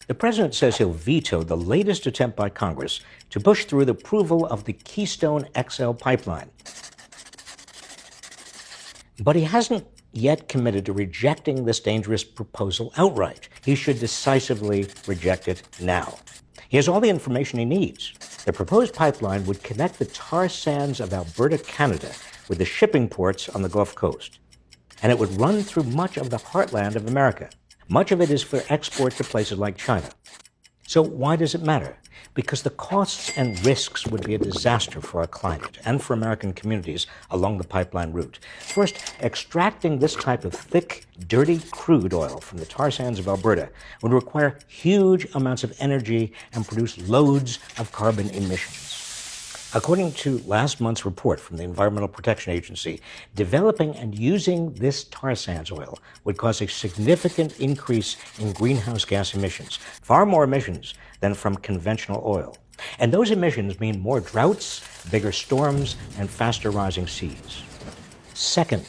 The president says he'll veto the latest attempt by Congress to push through the approval of the Keystone XL pipeline. But he hasn't yet committed to rejecting this dangerous proposal outright. He should decisively reject it now. He has all the information he needs. The proposed pipeline would connect the tar sands of Alberta, Canada, with the shipping ports on the Gulf Coast. And it would run through much of the heartland of America. Much of it is for export to places like China. So why does it matter? Because the costs and risks would be a disaster for our climate and for American communities along the pipeline route. First, extracting this type of thick, dirty crude oil from the tar sands of Alberta would require huge amounts of energy and produce loads of carbon emissions. According to last month's report from the Environmental Protection Agency, developing and using this tar sands oil would cause a significant increase in greenhouse gas emissions, far more emissions than from conventional oil. And those emissions mean more droughts, bigger storms, and faster rising seas. Second,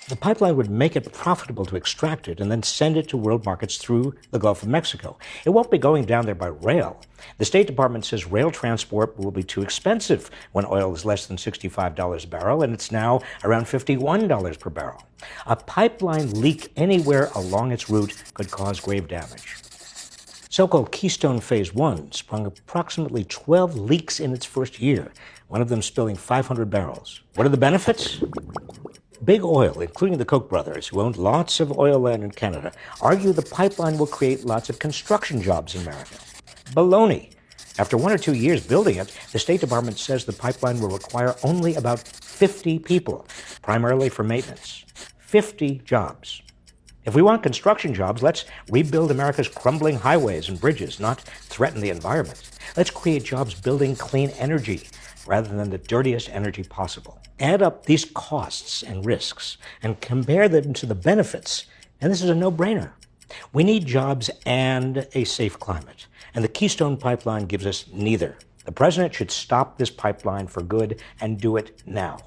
the pipeline would make it profitable to extract it and then send it to world markets through the Gulf of Mexico. It won't be going down there by rail. The State Department says rail transport will be too expensive when oil is less than $65 a barrel, and it's now around $51 per barrel. A pipeline leak anywhere along its route could cause grave damage. So-called Keystone Phase 1 sprung approximately 12 leaks in its first year, one of them spilling 500 barrels. What are the benefits? Big Oil, including the Koch brothers, who owned lots of oil land in Canada, argue the pipeline will create lots of construction jobs in America. Baloney. After 1 or 2 years building it, the State Department says the pipeline will require only about 50 people, primarily for maintenance. 50 jobs. If we want construction jobs, let's rebuild America's crumbling highways and bridges, not threaten the environment. Let's create jobs building clean energy rather than the dirtiest energy possible. Add up these costs and risks and compare them to the benefits, and this is a no-brainer. We need jobs and a safe climate, and the Keystone Pipeline gives us neither. The president should stop this pipeline for good and do it now.